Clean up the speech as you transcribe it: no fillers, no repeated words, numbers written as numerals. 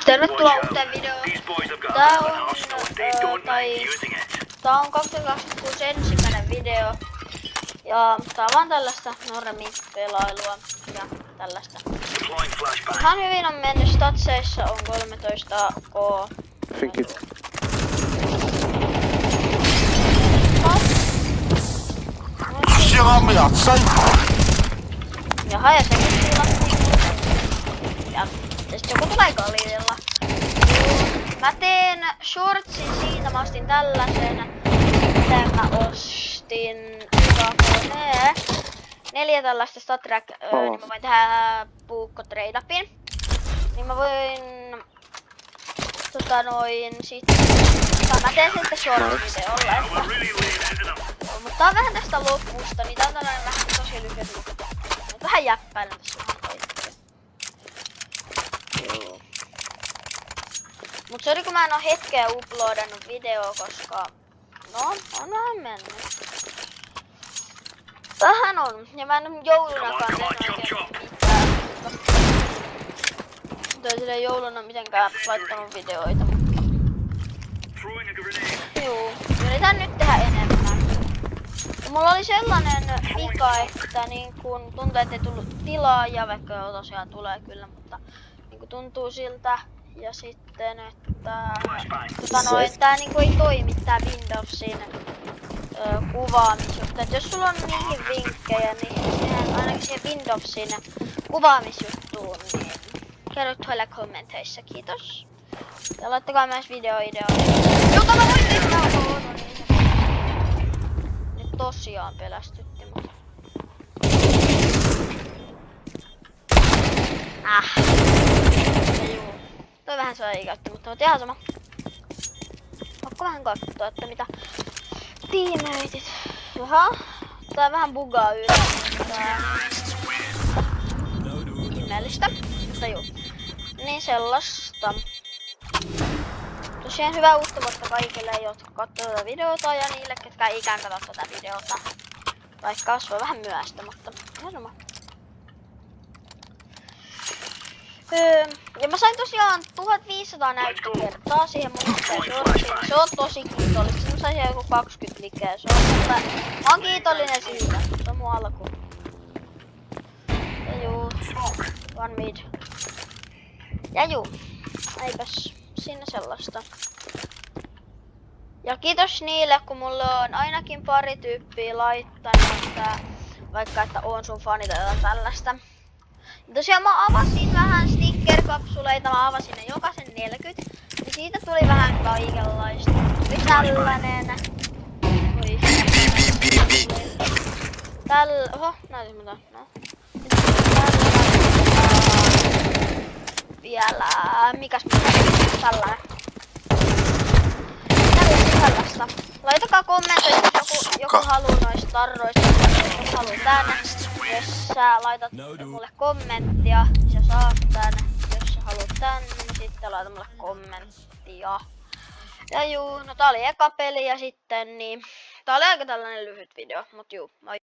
Tervetuloa uuteen videoon. Tää on 2026 ensimmäinen video. Ja tää on vaan tällaista normipelailua ja tällaista. Ihan hyvin on mennyt, statseissa on 13k. Finkit. Jaha, ja sekin siilattiin. Ja sitten joku tulee kalidella. Mä teen shortsin siitä, mä ostin tällaisen. Sitten mä ostin 4 tällaista StatTrack, niin mä voin tehdä puukko trade-upin. Niin mä voin sitten mä teen sitten short-videolla. Mutta tää on vähän tästä lopusta, niin tää on tällainen vähän tosi lyhyt luku. Vähän jäppäilen tässä vähän. Mut sori kun mä en oo hetkeä uploadannut videoa, koska no, on vähän mennyt. Vähän on, ja mä en oo joulunakaan tehnyt oikein mitään. Mutta ei silleen jouluna mitenkään laittanut videoita. Juu, yritän nyt tehdä enemmän. Mulla oli sellainen vika, että niin kun tuntuu, ettei tullut tilaajia, vaikka tosiaan tulee kyllä, mutta niin kun tuntuu siltä. Ja sitten, että tää niinku ei toimi tää Windowsin kuvaamisjuttu. Et jos sulla on niihin vinkkejä, niin siihen, ainakin siihen Windowsin kuvaamisjuttuun, niin kerro tuolla kommenteissa, kiitos. Ja laittakaa myös videoideoita. Joka mä voin tehdä no niin. Nyt tosiaan pelästytti mut. Toi vähän saa ikäyttä, mutta ihan sama. Pakko vähän katsoa, että mitä teammateit. Jaha, tää vähän bugaa yleensä. Ihmeellistä, mutta juu. Niin sellaista. Tosiaan hyvää uutta vuotta kaikille, jotka katsoo tätä videota ja niille, ketkä ei ikään katso tätä videota. Vaikka se on vähän myöhäistä, mutta ihan sama. Ja mä sain tosiaan 1500 näyttökertaa siihen mun shortsiin. Se on tosi kiitollista. Mä sain joku 20 likeä. Se on, mutta mä oon kiitollinen siitä. Se on mun alku. Ja juu. One mid. Ja juu. Eipäs siinä sellaista. Ja kiitos niille, kun mulla on ainakin pari tyyppiä laittanut, että vaikka että oon sun fani tai jotain tällaista. Ja tosiaan mä avasin vähän sticker-kapsuleita, mä avasin ne jokaisen 40. Niin siitä tuli vähän kaikenlaista. Tuli tällainen. Oho, näytin mitä. No. Vielä. Mikäs tällainen. Tällaista. Laitakaa kommentoida, jos joku haluu noista tarroista. Jos haluu tänne. Jos sä laitat mulle kommenttia, sä saat tän. Jos sä haluat tän, niin sitten laita mulle kommenttia. Ja juu, no tää oli eka peli ja sitten niin. Tää oli aika tällainen lyhyt video, mut juu, moi.